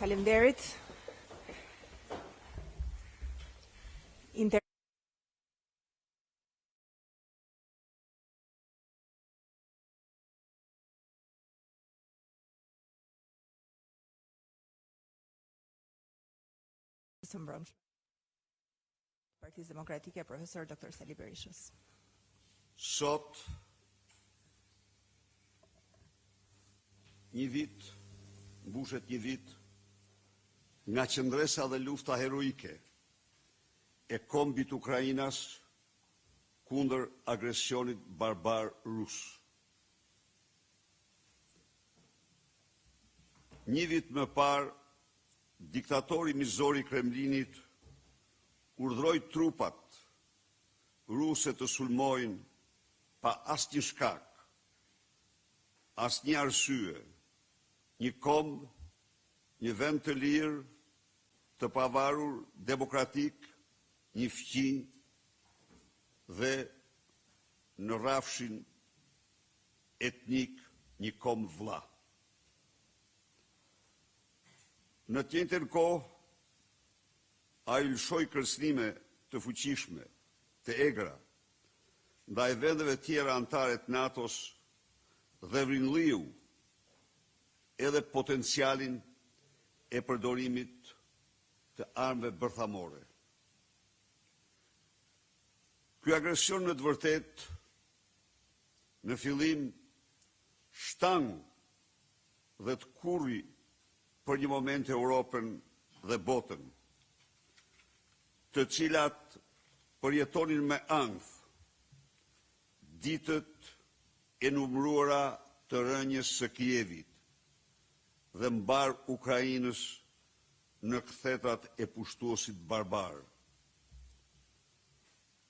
Faleminderit. Partisë Demokratike, Profesor Dr. Sali Berishës. Sot, një vit, mbushet një vit, nga qëndresa dhe lufta heroike e kombit Ukrainas kundër agresionit barbar rus. Një vit më parë, diktatori mizori Kremlinit urdhroi trupat ruse të sulmojnë pa asnjë shkak, asnjë arsye, një komb, një vend të lirë, të pavarur, demokratik, një fuqi dhe në rrafshin etnik një komb vlla. Në të njëjtën kohë, ai lëshoi kërcënime të fuqishme, të egra, ndaj vendeve tjera anëtare të NATO-s dhe vrinlliu edhe potencialin e përdorimit të armëve bërthamore. Ky agresion në të vërtet, në fillim, shtang dhe të kurri për një moment Europën dhe botën, të cilat përjetonin me ankth ditët e numëruara të rënjes së Kievit dhe mbar Ukrainës në kthetat e pushtuesit barbar.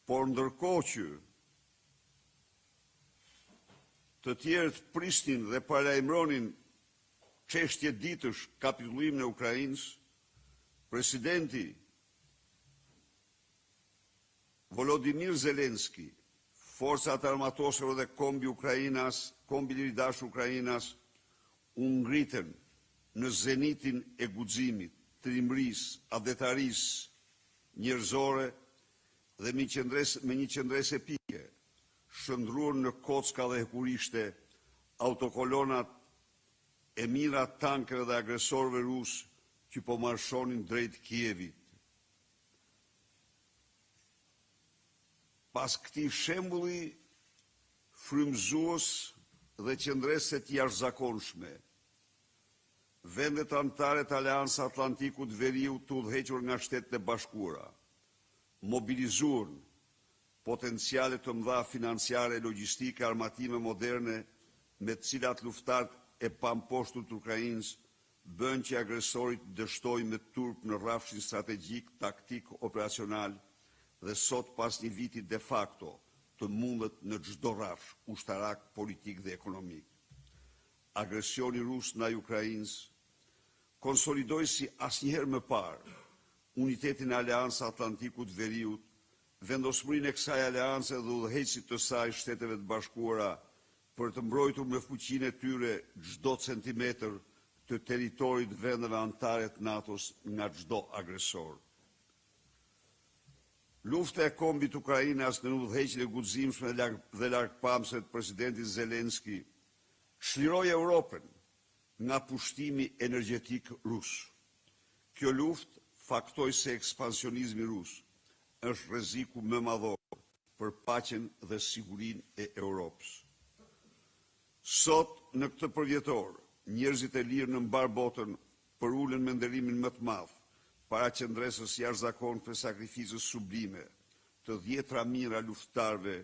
Por ndërkohë që të tjerët prisnin dhe paralajmëronin çështje ditësh kapitullimin e Ukrainës, presidenti Volodymyr Zelensky, forcat armatosore dhe kombi liridash Ukrainas u ngritën në zenitin e guximit, trimërisë, adetarisë njerëzore dhe me një qëndres epike, shndruar në kocka dhe hekurishte autokolonat e mira tankere dhe agresorëve rusë që po marshonin drejt Kievit. Pas këtij shembulli frymëzues dhe qëndrese të jashtëzakonshme, vendet anëtare të Aleancës Atlantikut Veriut të udhëhequr nga Shtetet e Bashkuara mobilizuan potenciale të mëdha financiare, logjistike, armatime moderne me të cilat luftarët e pamposhtur të Ukrainës bën që agresorit dështojë me turp në rrafshin strategjik, taktik, operacional dhe sot pas një viti de facto të mundet në çdo rrafsh ushtarak, politik dhe ekonomik. Agresioni rus ndaj Ukrainës konsolidoi si asnjëherë më parë unitetin e Aleancës Atlantikut Veriut, vendosmërinë e kësaj aleance dhe udhëheqësit të saj Shteteve të Bashkuara për të mbrojtur me fuqinë e tyre çdo centimetër të territorit vendeve anëtare të NATO-s nga çdo agresor. Lufta e kombit Ukrainas në udhëheqjen e guximshme dhe largpamëse të presidentit Zelensky çliroi Europën nga pushtimi energjetik rus. Kjo luftë faktoi se ekspansionizmi rus është rreziku më madhor për paqen dhe sigurinë e Europës. Sot, në këtë përvjetor, njerëzit e lirë në mbar botën përullën me nderimin më të madh para qëndresës jashtëzakonshme sakrificës sublime të 10 mijëra luftëtarëve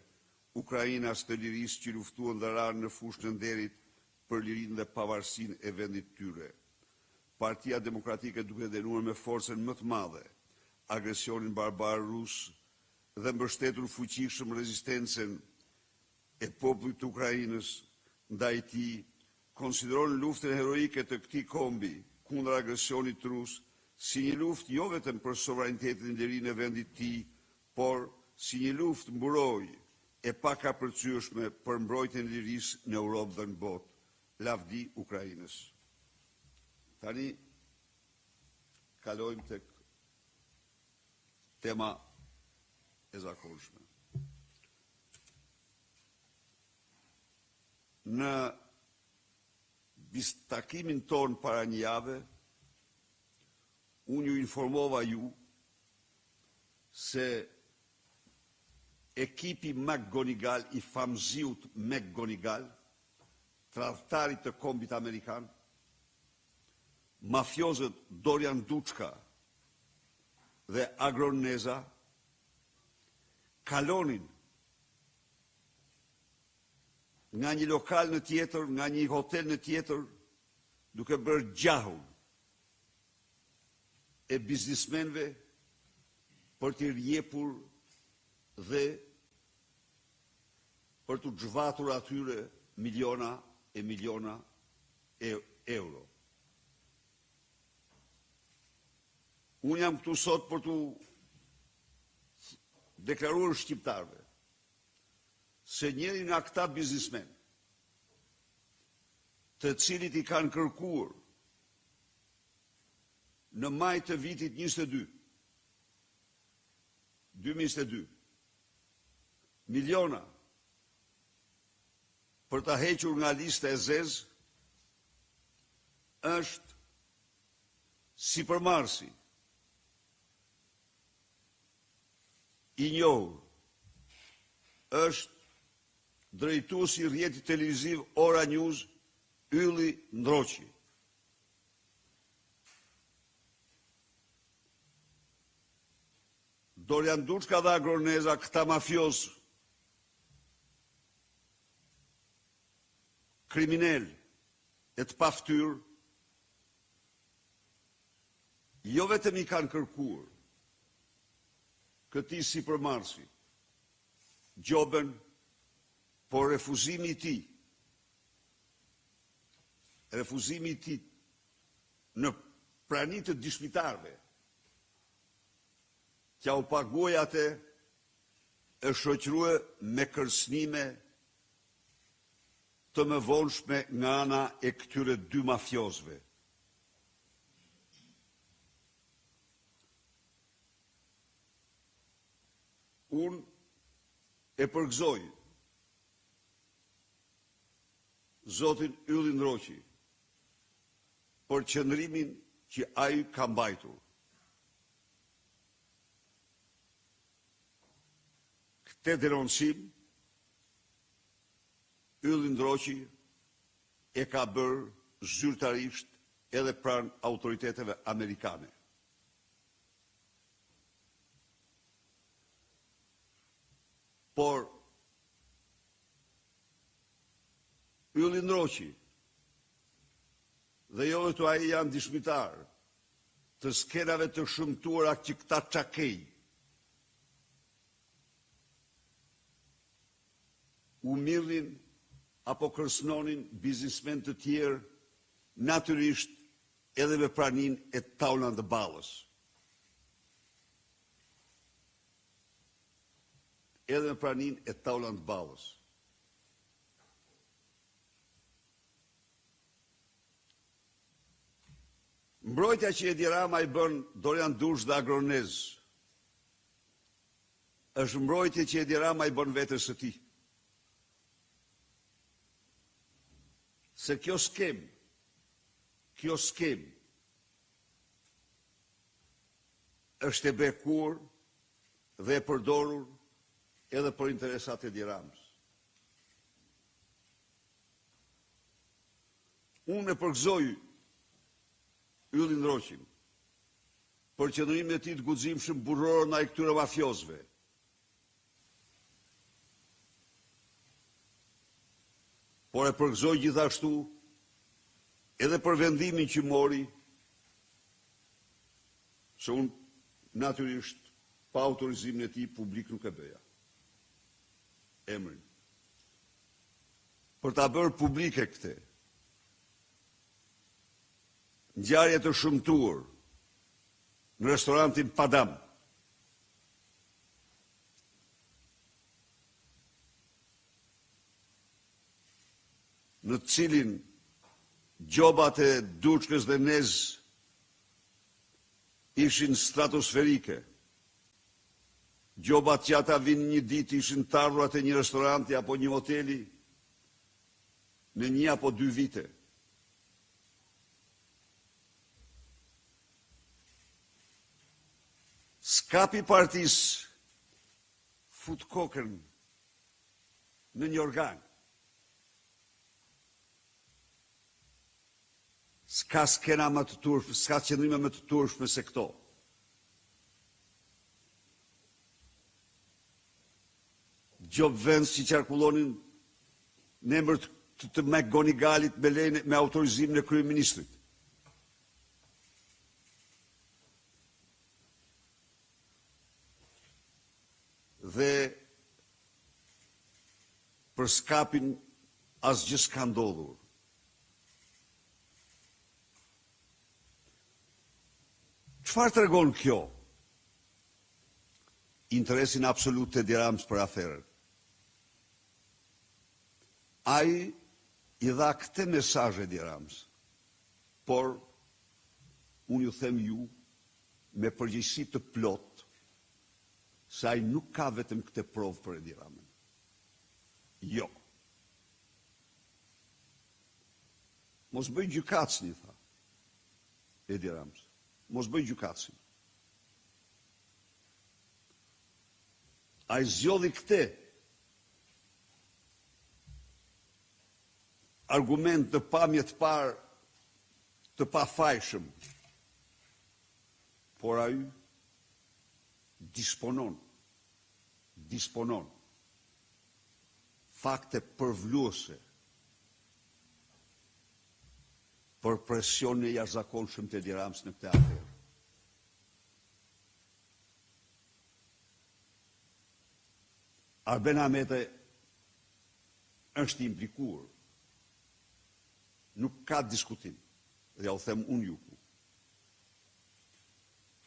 Ukrainas të lirisë që luftuan dhe ranë në fushën e nderit për lirinë dhe pavarësinë e vendit tyre. Partia Demokratike duke dënuar me forcën më të madhe agresionin barbar rus dhe mbështetur fuqishëm rezistencën e popullit të Ukrainës ndaj tij, konsideron luftën heroike të këtij kombi kundër agresionit rus si një luftë jo vetëm për sovranitetin dhe lirinë e vendit të tij, por si një luftë mburojë e pakapërcyeshme për mbrojtjen e lirisë në Europë dhe në botë. Lavdi Ukrainës. Tani, kalojmë tek tema e zakonshme. Në takimin ton para një jave, unë ju informova ju se ekipi McGonigal, i famziut McGonigal, tradhtarit të kombit amerikan, mafiozët Dorian Dučka dhe Agron Neza, kalonin nga një lokal në tjetër, nga një hotel në tjetër, duke bërë gjahun e biznismenve për t'i rjepur dhe për t'u zhvatur atyre miliona e miliona euro. Unë jam këtu sot për t'u deklaruar shqiptarve se njëri nga këta biznismen, të cilit i kanë kërkuar në maj të vitit 2022, miliona për ta hequr nga lista e zezë, është sipërmarrësi i njohur, është drejtuesi i rrjetit televiziv Ora News, Ylli Ndroqi. Dorian Dučka dhe Agron Neza, këta mafioz, kriminal e të paftyr, jo vetëm i kanë kërkuar këtij sipërmarrësi gjobën, por refuzimi i tij në prani të dëshmitarëve që u paguaj atë, e shoqërua me kërcënime të mëvonshme nga ana e këtyre dy mafiozëve. Unë e përgëzoj zotin Ylli Ndroqi për qëndrimin që ai ka mbajtur. Këtë denoncim Ylli Ndroqi e ka bërë zyrtarisht edhe pranë autoriteteve amerikane. Por Ylli Ndroqi dhe jo vetëm ai janë dëshmitar të skenave të shëmtuara që këta çakej u mirrin apo kërcënonin biznismen të tjerë, natyrisht edhe me praninë e Tauland Ballës. Edhe me praninë e Tauland Ballës. Mbrojtja që Edi Rama i bën Dorian Dučka dhe Agron Neza është mbrojtje që Edi Rama i bën vetes së tij. Se kjo skem është e bekuar dhe e përdorur edhe për interesat e Edi Ramës. Unë e përgëzoj Ylli Ndroqin për qëndrimin e tij të guximshëm burror ndaj këtyre mafiozëve. Por e përgëzoj gjithashtu edhe për vendimin që mori, se unë natyrisht pa autorizimin e tij publik nuk e bëja. Emrin. Për ta bërë publike këtë. Ngjarje të shëmtuar në restorantin Padam. Në cilin gjobat e Dučkës dhe Nez ishin stratosferike. Gjobat që ata vinë një ditë ishin të ardhurat e një restoranti apo një hoteli në 1 apo 2 vite. Skapi partis fut kokën në një organ. S'ka skena më të turshme, s'ka qëndrime më të turshme se këto. Gjop vend që qarkullonin në emër të McGonigalit me autorizimin e kryeministrit. Dhe për skapin asgjë s'ka ndodhur. Çfarë tregon kjo? Interesin absolut të Edi Ramës për aferën. Ai i dha këtë mesazh Edi Ramës, por unë ju them ju me përgjegjësi të plot se ai nuk ka vetëm këtë provë për Edi Ramën. Jo. Mos bëj gjykatësni, tha Edi Ramës. Mos bëj gjykatësni. Ai zgjodhi këtë argument të pamje të parë të pafajshëm, por ai disponon fakte përvluese për presionin e jashtëzakonshëm të Edi Ramës në këtë aferë. Arben Ahmeti është implikuar. Nuk ka diskutim, dhe ja u them unë ju.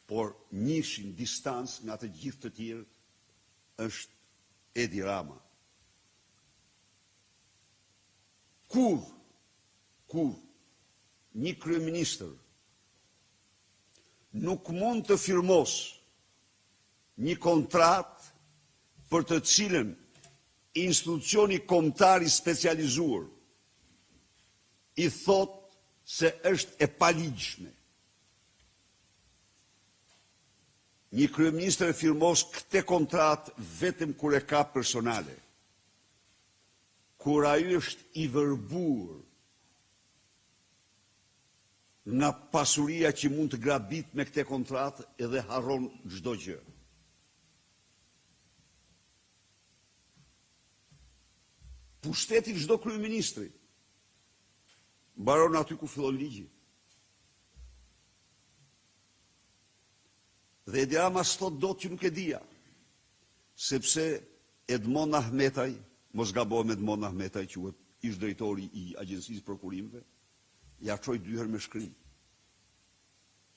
Por njëshin distancë nga të gjithë të tjerë është Edi Rama. Kur një kryeministër nuk mund të firmos një kontratë për të cilën institucioni kombëtar i specializuar i thot se është e paligjshme. Një kryeministër e firmos këtë kontratë vetëm kur e ka personale, kur ai është i vërbuar nga pasuria që mund të grabit me këtë kontratë edhe harron çdo gjë. Pushteti çdo kryeministri mbaron aty ku fillon ligji. Dhe Edi Rama s'thot dot që nuk e dija, sepse Edmond Ahmetaj, mos gabojmë Edmond Ahmetaj, quhet ish drejtori i Agjencisë Prokurimeve, ja çoi 2 herë me shkrim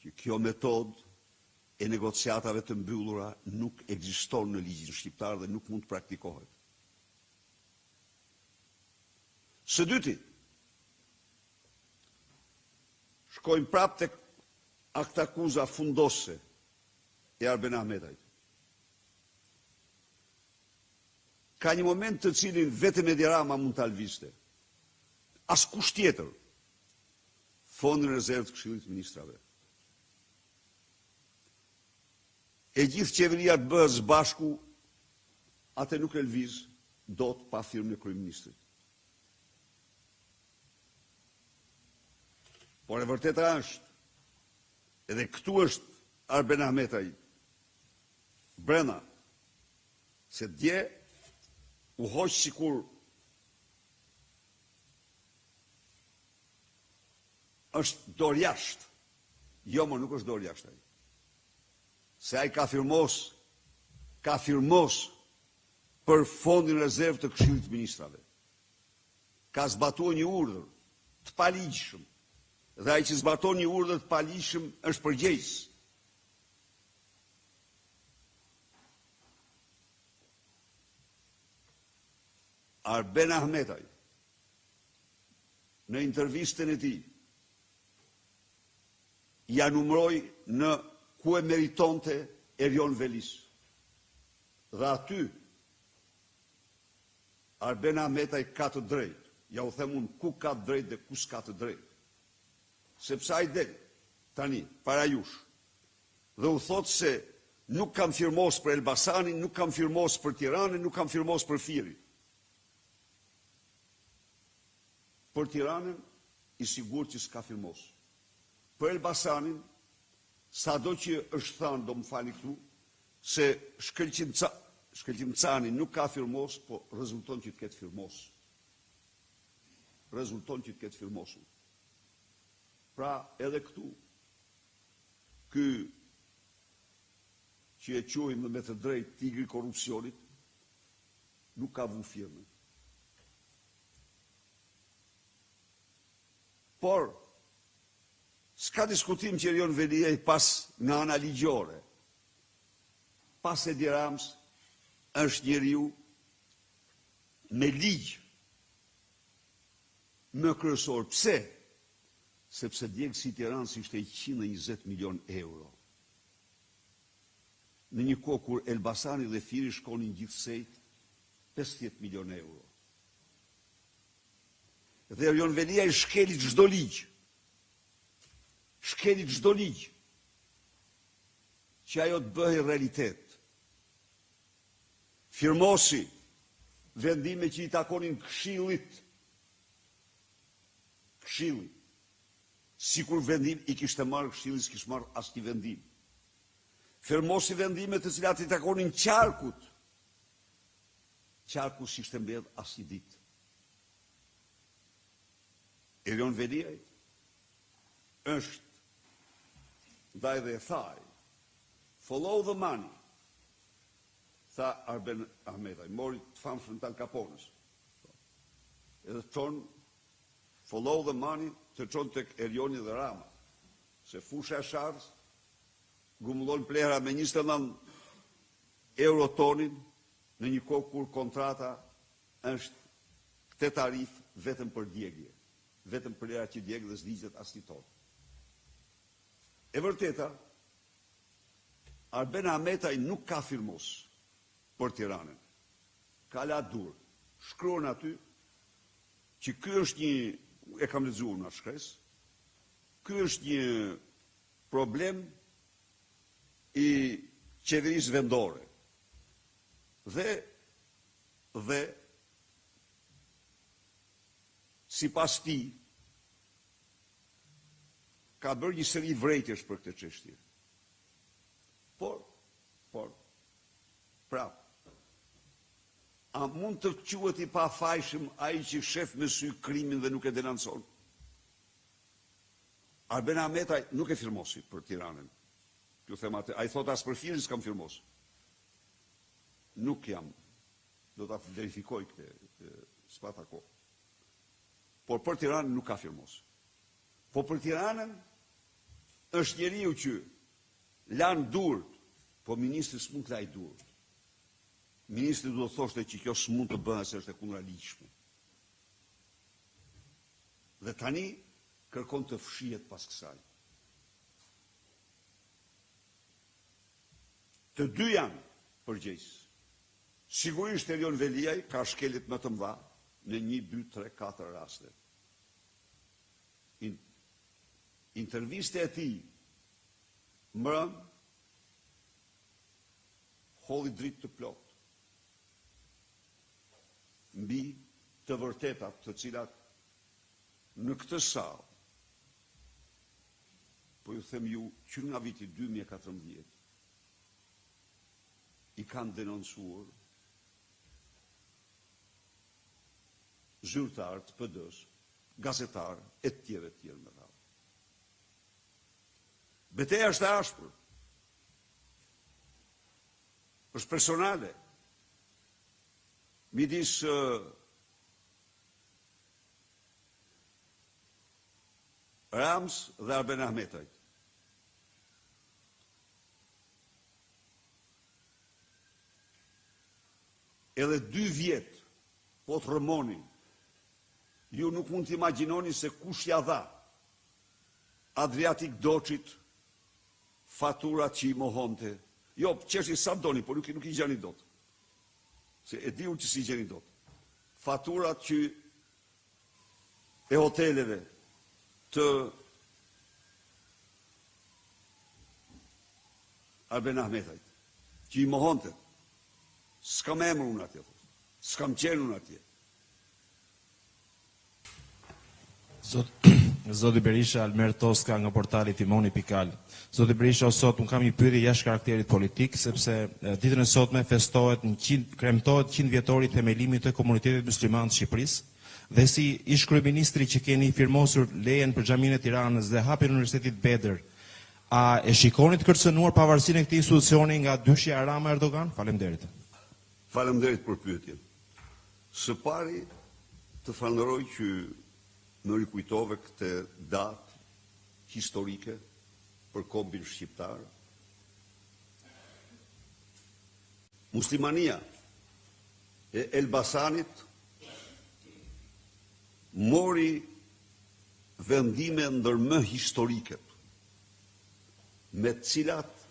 që kjo metodë e negociatave të mbyllura nuk ekziston në ligjin shqiptar dhe nuk mund të praktikohet. Së dyti, shkojmë prapë tek aktakuza fundose e Arben Ahmetajt. Ka një moment të cilin vetëm Edi Rama mund ta lvizte. Askush tjetër. Fondi i rezervë të Këshillit të Ministrave. E gjithë qeveria të bëhet së bashku, atë nuk e lviz dot pa firmën e kryeministrit. Por e vërteta është, edhe këtu është Arben Ahmetaj brenda, se dje u hoq sikur është dorë jashtë. Jo, më nuk është dorë jashtë ai. Se ai ka firmos për fondin rezervë të Këshillit të Ministrave. Ka zbatuar një urdhër të paligjshëm. Dhe ai që zbaton një urdhër të paligjshëm është përgjegjës. Arben Ahmetaj në intervistën e tij ja numëroi në ku e meritonte Erion Velis. Dhe aty, Arben Ahmetaj ka të drejtë. Ja u them unë ku ka të drejtë dhe ku s'ka të drejtë. Sepse ai del, tani, para jush, dhe u thot se nuk kam firmos për Elbasanin, nuk kam firmos për Tiranën, nuk kam firmos për Firin. Për Tiranën, i sigur që s'ka firmos. Për Elbasanin, sa do që është thënë, do më fali këtu, se Shkëlqim Cani nuk ka firmos, po rezulton që të ketë firmos. Rezulton që të ketë firmosu. Pra edhe këtu, ky që e quajmë me të drejtë tigri korrupsionit, nuk ka vu firmën. Por, s'ka diskutim që Erion Veliaj pas nga ana ligjore, pas Edi Rams, është njeriu me ligj më kryesor. Pse? Sepse djegësi i Tiranës ishte 120 milion euro. Në një kohë kur Elbasani dhe Firi shkonin gjithsej 50 milion euro. Dhe Erion Veliaj shkeli çdo ligj. Shkeli çdo ligj që ajo të bëhej realitet. Firmosi vendime që i takonin këshillit. Këshilli. Sikur vendim i kishte marrë këshilli, s'kishte marrë asnjë vendim. Firmosi vendime të cilat i takonin qarkut. Qarku s'ishte mbledh asnjë ditë. Erion Veliaj është ndaj dhe e thaj, follow the money, tha Arben Ahmetaj, mori të famshëm të Al Caponës. Edhe ton, follow the money, të qonë të Erioni dhe Rama. Se fusha e sharës, gumullon plera me 29 euro tonin, në një kohë kur kontrata është këtë tarif vetëm për djegje. Vetëm për lera që djegë dhe s'digjet asnjë ton. E vërteta, Arben Ahmetaj nuk ka firmos për Tiranën. Ka la dur. Shkruan aty që ky është një, e kam lexuar në shkres, ky është një problem i qeverisë vendore. Dhe sipas tij ka bërë një seri vrejtjesh për këtë çështje. Por, a mund të quhet i pafajshëm ai që shef me sy krimin dhe nuk e denoncon? Arben Ahmetaj nuk e firmosi për Tiranën. Ju them atë, ai thot as për Firin s'kam firmos. Nuk jam. Do ta verifikoj këtë, s'pa ta kohë. Por për Tiranën nuk ka firmos. Po për Tiranën është njeriu që lan durët, po ministri s'mund të laj durët. Ministri do të thoshte që kjo s'mund të bëhet se është e kundërligjshme. Dhe tani kërkon të fshihet pas kësaj. Të dy janë përgjegjës. Sigurisht Erion Veliaj ka shkelit më të mëdha në 1, 2, 3, 4 raste. Interviste e tij mbrëm holli dritë të plot mbi të vërtetat të cilat në këtë sallë, po ju them ju që nga viti 2014 i kanë denoncuar zyrtarë të PD-s, gazetarë e tjerë me radhë. Betejë është e ashpër. Është personale. Midis Rams dhe Arben Ahmetaj. Edhe 2 vjet po të rëmonin. Ju nuk mund të imagjinoni se kush ja dha Adriatic Doçit faturat që i mohonte. Jo, çështje sa doni, por nuk i gjani dot. Se e diu që si gjeni dot. Faturat që e hoteleve të Arben Ahmetajt, që i mohonte. S'kam emër unë atje, s'kam qenë unë atje. Zoti Berisha, Almer Toska nga portali Timoni.al. Zoti Berisha, sot unë kam një pyetje jashtë karakterit politik, sepse ditën e sotme kremtohet 100 vjetori themelimit të komunitetit musliman të Shqipërisë, dhe si ish kryeministri që keni firmosur lejen për xhaminë e Tiranës dhe hapjen e Universitetit Bedër, a e shikoni të kërcënuar pavarësinë e këtij institucioni nga dyshja Rama Erdogan? Faleminderit. Faleminderit për pyetjen. Së pari të falenderoj që më rikujtove këtë datë historike për kombin shqiptar. Muslimania e Elbasanit mori vendime ndër më historiket, me të cilat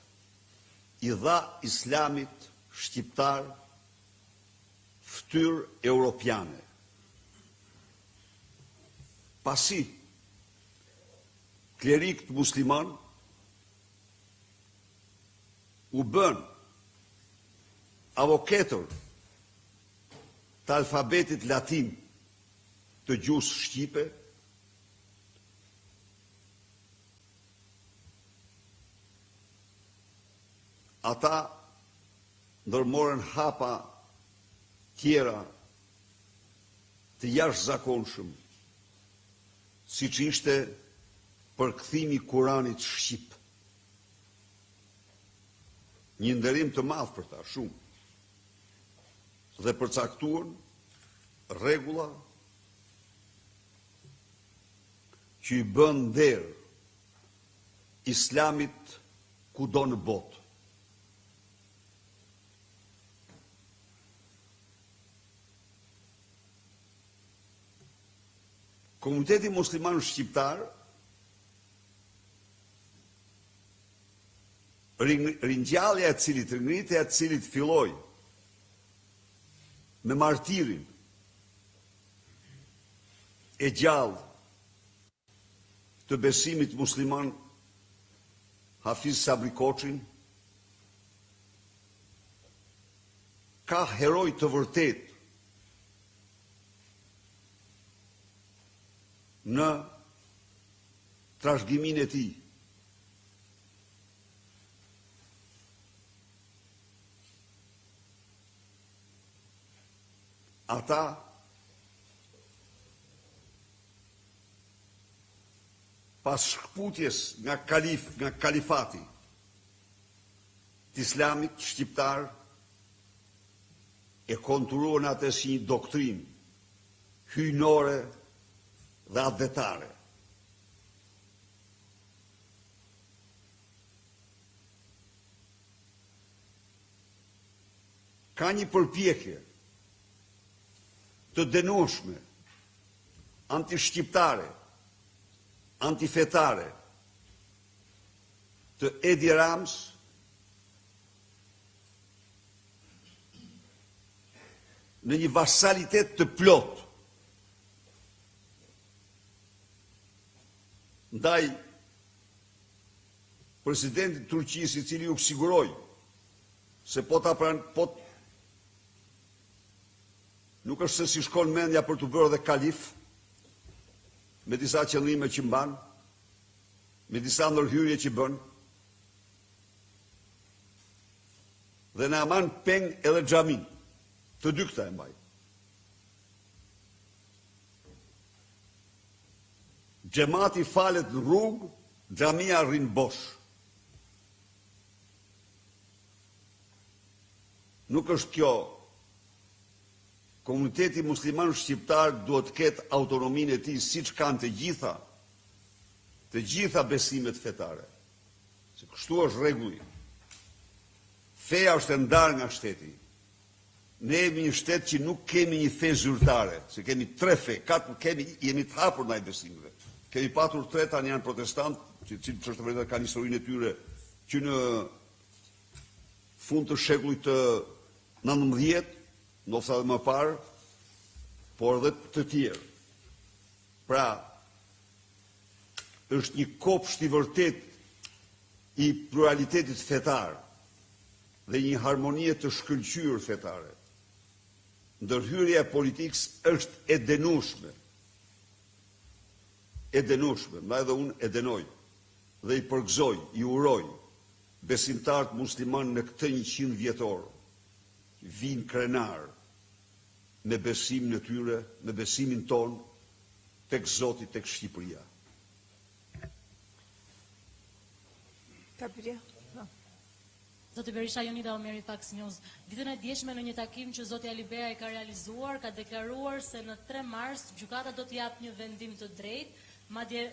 i dha islamit shqiptar ftyrë europiane. Pasi klerikët musliman u bën avokatër të alfabetit latin të gjuhës shqipe, ata ndërmorën hapa tjera të jashtëzakonshëm, siç ishte përkthimi i Kuranit shqip. Një nderim të madh për ta, shumë. Dhe përcaktuan rregulla që i bën nder islamit kudo në botë. Komuniteti musliman shqiptar ringjallja e cilit, ngritja e cilit filloi me martirin e gjallë të besimit musliman Hafiz Sabri Koçin, ka heroj të vërtet në trashëgimin e tij. Ata pas shkputjes nga kalifati të islamit shqiptar e konturuan atë si një doktrinë hyjnore dhe advetare. Ka një përpjekje të dënueshme, antishqiptare, antifetare, të Edi Rams në një vasalitet të plot ndaj presidentit Turqisë, i cili u siguroi se nuk është se si shkon mendja për të bërë dhe kalif, me disa qëllime që mban, me disa ndërhyrje që bën, dhe në aman peng edhe xhamin, të dy këta e mbaj. Xhamati falet në rrugë, xhamia rrin bosh. Nuk është kjo. Komuniteti musliman shqiptar duhet të ketë autonominë e tij siç kanë të gjitha besimet fetare. Se kështu është rregulli. Feja është e ndarë nga shteti. Ne jemi një shtet që nuk kemi një fe zyrtare, se kemi 3 fe, jemi të hapur ndaj besimeve. Kemi patur 3, tani janë protestantë, që është vërtet kanë historinë e tyre që në fund të shekullit të 19, ndoshta edhe më parë, por edhe të tjerë. Pra, është një kopsht i vërtet i pluralitetit fetar dhe një harmonie të shkëlqyer fetare. Ndërhyrja e politikës është e denueshme. E denueshme, ndaj edhe unë e denoj dhe i përgëzoj, i uroj besimtarët musliman në këtë 100 vjetor, vinë krenar me besimin e tyre, me besimin ton tek Zoti, tek Shqipëria. Gabriel. Zoti Berisha, Jonida Omeri, Fox News. Ditën e djeshme në një takim që Zoti Ali Bea e ka realizuar, ka deklaruar se në 3 mars gjykata do të japë një vendim të drejtë, madje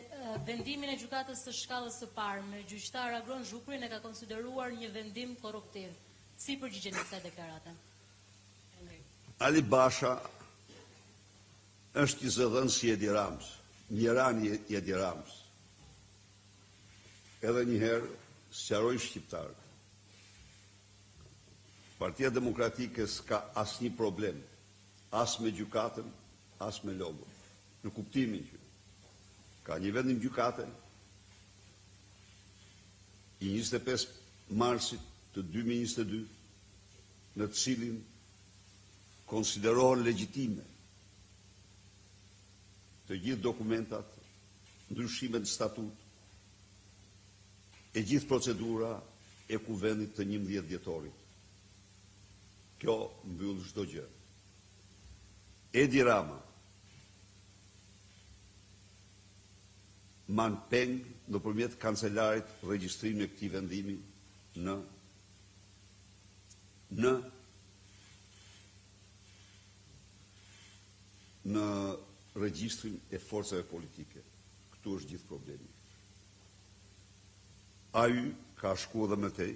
vendimin e gjykatës së shkallës së parë me gjyqtar Agron Zhukrin e ka konsideruar një vendim korruptiv. Si përgjigjeni kësaj deklarate? Ali Basha është i zëdhënë si Edi Rams, njërani i Edi Rams. Edhe njëherë sqaroj shqiptarët. Partia Demokratike s'ka asnjë problem, as me gjykatën, as me logon. Në kuptimin që ka një vendim gjykate i 25 marsit të 2022 në të cilin konsiderohen legjitime të gjithë dokumentat, ndryshimet në statut, e gjithë procedura e kuvendit të 11 dhjetorit. Kjo mbyll çdo gjë. Edi Rama man peng nëpërmjet kancelarit regjistrimin e këtij vendimi në regjistrin e forcave politike. Këtu është gjithë problemi. Ai ka shkuar dhe me tej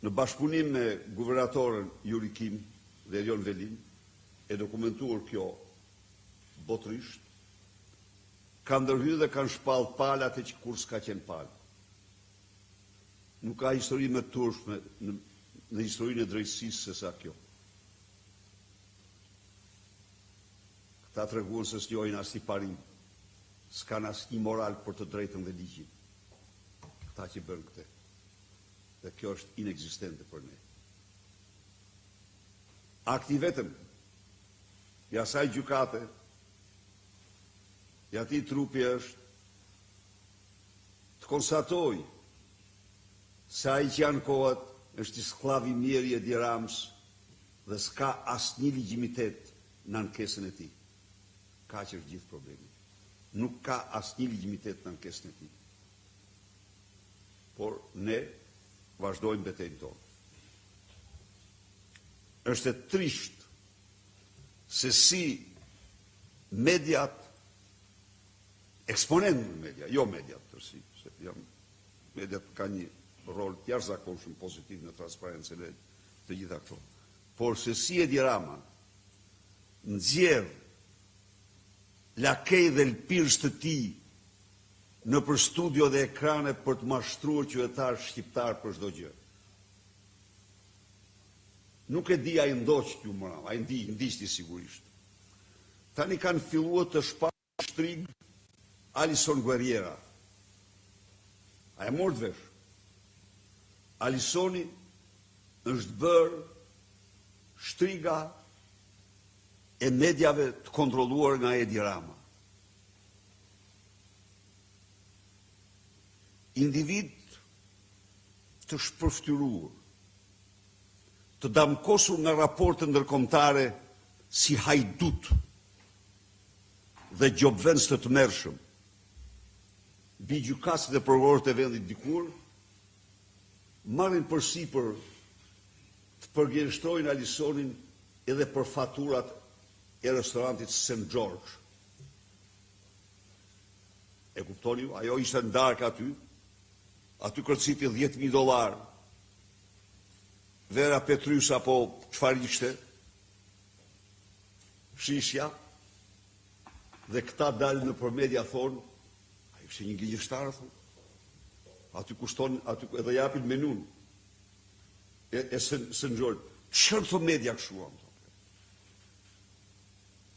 në bashkëpunim me guvernatorën Yuri Kim dhe Elion Velin, e dokumentuar kjo botërisht, kanë ndërhyrë dhe kanë shpallë palat e që kur s'ka qenë palë. Nuk ka histori më turshme në historinë e drejtësisë se sa kjo. Këta treguan se s'njohin as i parim, s'kan as një moral për të drejtën dhe ligjin. Këta që bën këtë. Dhe kjo është inexistente për ne. Akti vetëm i asaj gjykate, i atij trupi është të konstatoj se ai që janë kohët është i sklav i mirë i Edi Rams dhe s'ka asnjë legjitimitet në ankesën e tij. Ka që është gjithë problemi. Nuk ka asnjë legjitimitet në ankesën e tij. Por ne vazhdojmë betejën tonë. Është e trisht se si mediat, eksponentë media, jo mediat tërsi, se mediat ka një rol jashtëzakonshëm pozitiv në transparencën e të gjitha këto. Por se si Edi Rama nxjerr lakej dhe lpirës të tij në për studio dhe ekrane për të mashtruar qytetar shqiptar për çdo gjë. Nuk e di ai ndoq ju mëra, ai ndiqti sigurisht. Tani kanë filluar të shpallin shtrig Alison Guerriera. A e mort vesh? Alisoni është bërë shtriga e mediave të kontrolluar nga Edi Rama. Individ të shpërftyruar, të damkosur nga raporte ndërkombëtare si hajdut dhe gjobvens të tmerrshëm, mbi gjykatësit dhe prokurorët e vendit dikur, marrin përsipër të përgjenjështrojnë Alisonin edhe për faturat e restorantit St. George. E kuptoni ju? Ajo ishte ndarkë aty kërciti $10,000, vera Petrys apo çfarë ishte, shishja, dhe këta dalë në për media thonë, a ishte një gënjeshtar, thonë. Aty kushton, aty edhe japin menun. E St. George. Çfarë thon media kështu?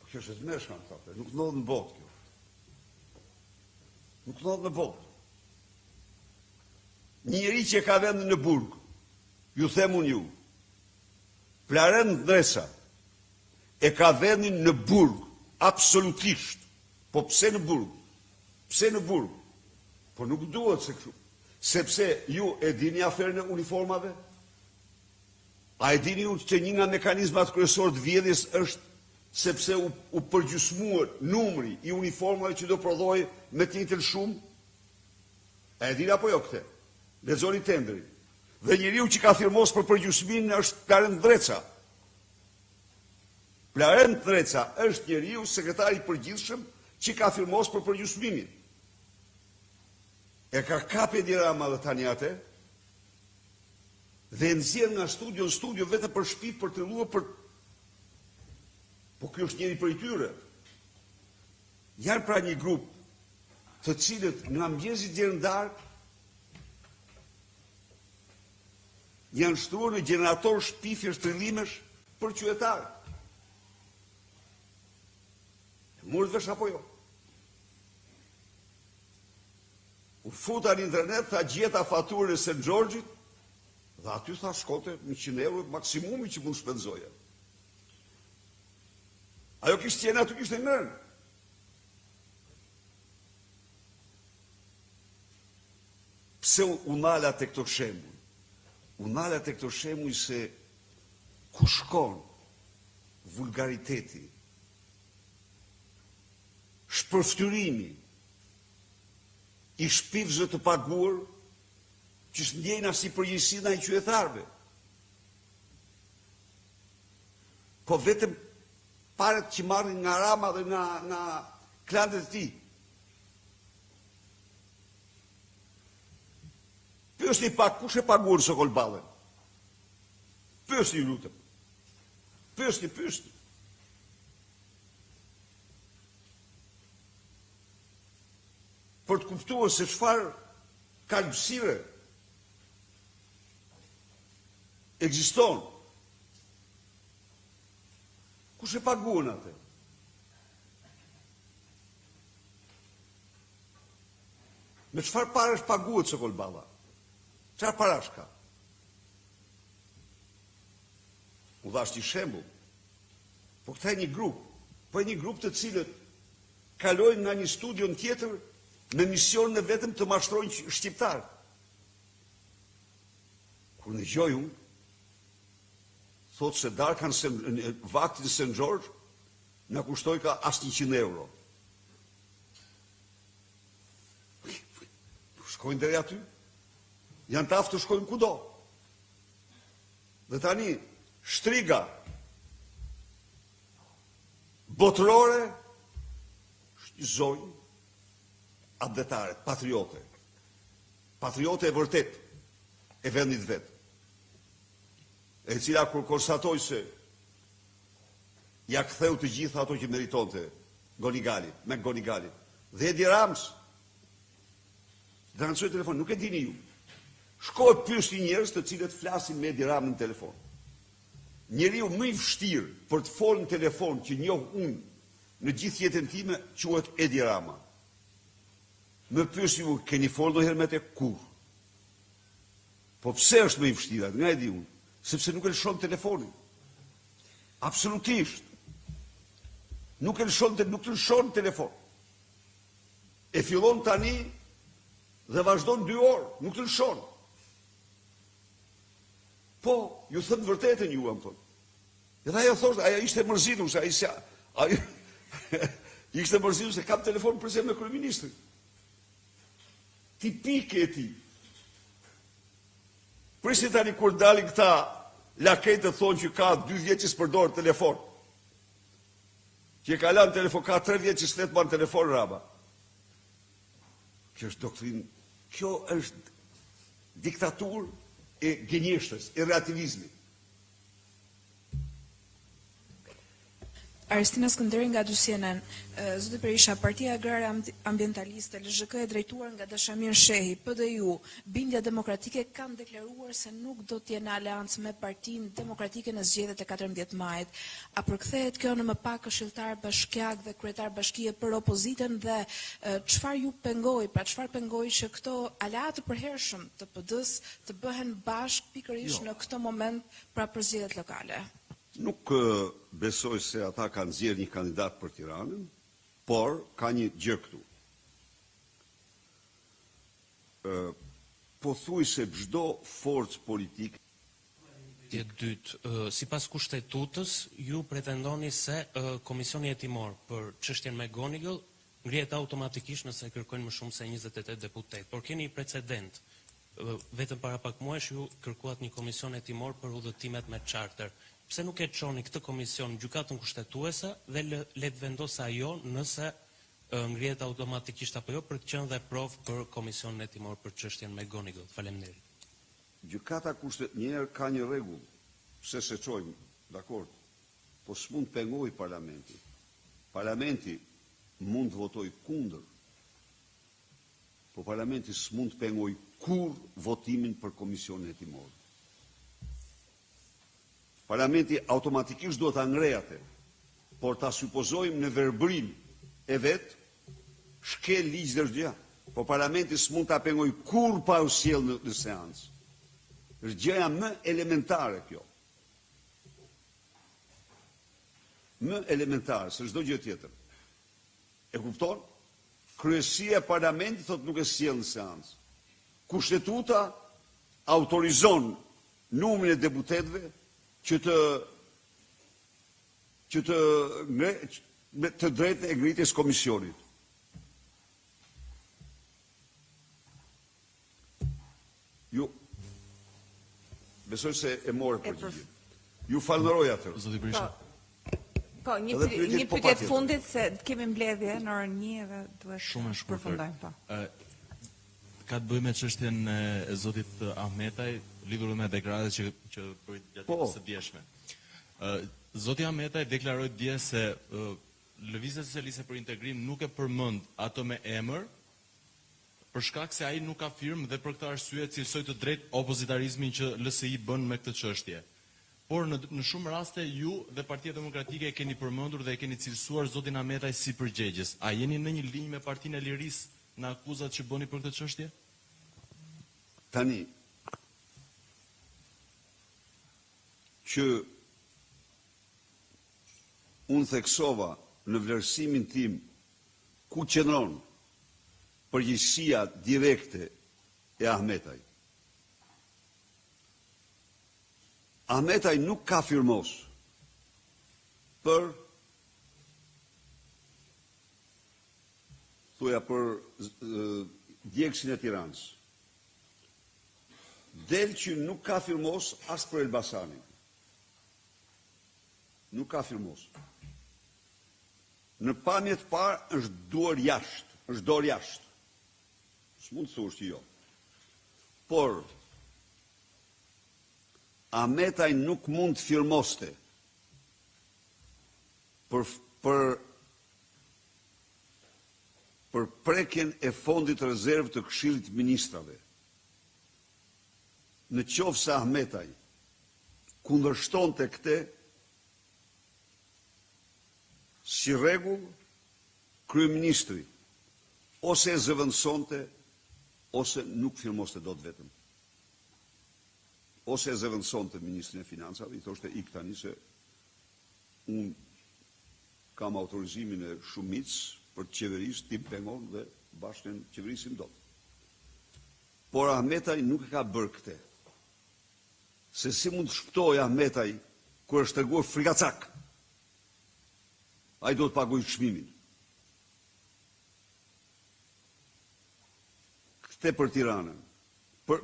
Kjo është e mëshme, nuk ndodhet në botë kjo. Nuk ndodhet në botë. Një njeri që ka vendin në burg, ju them unë ju, Florent Ndresa e ka vendin në burg, absolutisht. Po pse në burg? Pse në burg? Po nuk duhet se kështu. Sepse ju e dini aferën e uniformave? A e dini ju që një nga mekanizmat kryesor të vjedhjes është sepse u përgjysmuar numri i uniformave që do prodhoj me tjetër shumë? A e dini apo jo këte? Lexoni tendrin. Dhe njeriu që ka firmos për përgjysmimin është Florent Ndresa. Florent Ndresa është njeriu sekretari i përgjithshëm që ka firmos për përgjysmimin. E ka kapë Edi Rama dhe tani atë dhe nxjerr nga studio në studio vetëm për shpif për të luar për. Po kjo është njëri prej tyre. Janë pra një grup të cilët nga mëngjesi deri në darkë janë shtruar në gjenerator shpifjesh trillimesh për qytetarë. Morët vesh apo jo? U futa në internet, tha gjeta faturën e St. George-it, dhe aty tha shkote 100 euro maksimumi që mund shpenzoja. Ajo kishtë tjene aty kishtë e nërën. Pse unala të këto shembuj? Unala të këto shembuj se ku shkon vulgariteti, shpërftyrimi i shpifëve të paguar që s'ndjejnë as si përgjegjësinë e qytetarëve. Po vetëm paret që marrin nga Rama dhe nga klandet e tij. Pyesni pak kush e paguar Sokol Ballën. Pyesni lutem. Pyesni. Për të kuptuar se çfarë kalpsire ekziston. Kush e paguan atë? Me çfarë parash paguhet Sokol Balla? Çfarë parash ka? U dhash një shembull. Po këta e një grup të cilët kalojnë nga një studio në tjetër me misionin e vetëm të mashtrojnë shqiptarë. Kur ndëgjoj unë, thotë se darkan vaktin St. George na kushtoi ka as 100 euro. Shkojnë deri aty, janë të aftë të shkojnë kudo. Dhe tani, shtriga botërore shqizojnë abdetare, patriote. Patriote e vërtet e vendit vetë. E cila kur konstatoj se ja ktheu të gjitha ato që meritonte me Gonigali. Dhe Edi Rams, dhe nësoj telefon, nuk e dini ju. Shkoj pyesni njerëz të cilët flasin me Edi Ramën në telefon. Njeriu më i vështirë për të folur në telefon që njoh unë në gjithë jetën time quhet Edi Rama. Më pyesni ju, keni folur ndonjëherë me të kur? Po pse është më i vështirë? Nga e di unë. Sepse nuk e lëshon telefonin. Absolutisht. Nuk e lëshon telefon. E fillon tani dhe vazhdon 2 orë, nuk të lëshon. Po, ju thënë vërtetën ju, më thonë. Edhe ajo thoshtë, ajo ishte mërzitur, se ishte mërzitur se kam telefon përse me kryeministrin. Tipike e ti. Prisni tani kur dalin këta lakejtë të thonë që ka 2 vjetë që s'përdorë telefon. Që e ka lanë telefon, ka 3 vjetë që s'letë banë telefon Rama. Kjo është doktrinë, kjo është diktaturë e gënjeshtës, e relativizmit. Aristina Skënderi nga CNN. Zoti Berisha, Partia Agrare Ambientaliste, LZHK e drejtuar nga Dashamir Shehi, PDU, Bindja Demokratike kanë deklaruar se nuk do të jenë aleancë me Partinë Demokratike në zgjedhjet e 14 majit. A përkthehet kjo në më pak këshilltar bashkiak dhe kryetar bashkie për opozitën dhe çfarë ju pengoi, pra çfarë pengoi që këto aleatë të përhershëm të PD-s të bëhen bashkë pikërisht në këtë moment pra për zgjedhjet lokale? Nuk besoj se ata kanë zgjedhur një kandidat për Tiranën, por ka një gjë këtu. Pothuajse çdo forcë politike E dytë, sipas kushtetutës, ju pretendoni se Komisioni Hetimor për çështjen me Gonigëll ngrihet automatikisht nëse kërkojnë më shumë se 28 deputet. Por keni një precedent. Vetëm para pak muajsh ju kërkuat një komision hetimor për udhëtimet me charter. Pse nuk e çoni këtë komision në gjykatën kushtetuese dhe le të vendosë ajo nëse ngrihet automatikisht apo jo, për të qenë dhe provë për komisionin hetimor për çështjen me Gonigëll. Faleminderit. gjykata njerë ka një rregull, pse se çojmë, dakord, po s'mund pengoj parlamenti. Parlamenti mund votoj kundër, po parlamenti s'mund pengoj kur votimin për komisionin hetimor. Parlamenti automatikisht duhet ta ngrej atë, por ta supozojmë në verbrim e vet, shkel ligj dhe gjë. Po parlamenti s'mund ta pengoj kur pa u sjell në seancë. Është gjëja më elementare kjo. Më elementare se çdo gjë tjetër. E kupton? Kryesia e parlamentit thotë nuk e sjell në seancë. Kushtetuta autorizon numrin e deputetëve që të drejtë e ngritjes komisionit. Ju besoj se e morë përgjigje. Ju falënderoj atë. Zoti Berisha. Po, një Edhe pyetje po pyetje patjetër. fundit se kemi mbledhje në orën 1 dhe duhet Shumë e të shkurtër. përfundojmë. Po. Ka të bëjë me çështjen e zotit Ahmetaj, lidhur me deklaratat që bëri gjatë ditës së djeshme. Zoti Ahmetaj deklaroi dje se Lëvizja Socialiste për Integrim nuk e përmend ato me emër, për shkak se ai nuk ka firmë dhe për këtë arsye cilësoi të drejtë opozitarizmin që LSI bën me këtë çështje. Por në shumë raste ju dhe Partia Demokratike e keni përmendur dhe e keni cilësuar zotin Ahmetaj si përgjegjës. A jeni në një linjë me Partinë e Lirisë në akuzat që bëni për këtë çështje? Tani, që unë theksova në vlerësimin tim ku qëndron përgjegjësia direkte e Ahmetaj. Ahmetaj nuk ka firmos për djegësin e Tiranës. Del që nuk ka firmos as për Elbasanin. Nuk ka firmos. Në pamje të parë është dorë jashtë. S'mund të thush që jo. Por Ahmetaj nuk mund të firmoste për prekjen e fondit rezervë të Këshillit Ministrave. Në qoftë se Ahmetaj kundërshtonte këtë, si rregull, kryeministri ose e zëvendësonte ose nuk firmoste dot vetëm. Ose e zëvendësonte ministrin e financave, i thoshte ik tani se unë kam autorizimin e shumicës për të qeverisë, ti pengon dhe bashkë në qeverisim dot. Por Ahmetaj nuk e ka bërë këtë. Se si mund të shpëtoj Ahmetaj kur është treguar frikacak. Ai do të pagoj çmimin. Këtë për Tiranën, për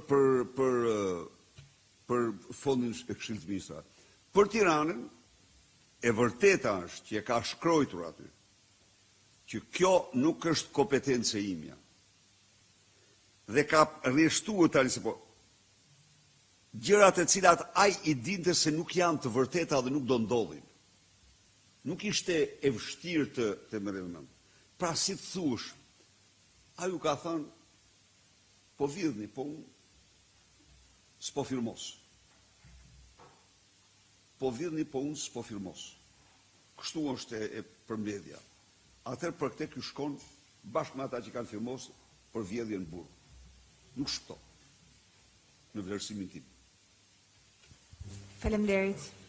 fondin e Këshillit Ministrave. Për Tiranën, e vërteta është që e ka shkruar aty, që kjo nuk është kompetencë imja. Dhe ka rreshtuar tani se po gjërat e cilat ai i dinte se nuk janë të vërteta dhe nuk do ndodhin. Nuk ishte e vështirë të merrem mend. Pra si të thush, ai u ka thënë, po vidhni, po unë s'po firmos. Po vidhni, po unë s'po firmos. Kështu është e përmbledhja. Atëherë për këtë ky shkon bashkë me ata që kanë firmos për vjedhjen burg. Nuk shpëton. Në vlerësimin tim. Faleminderit.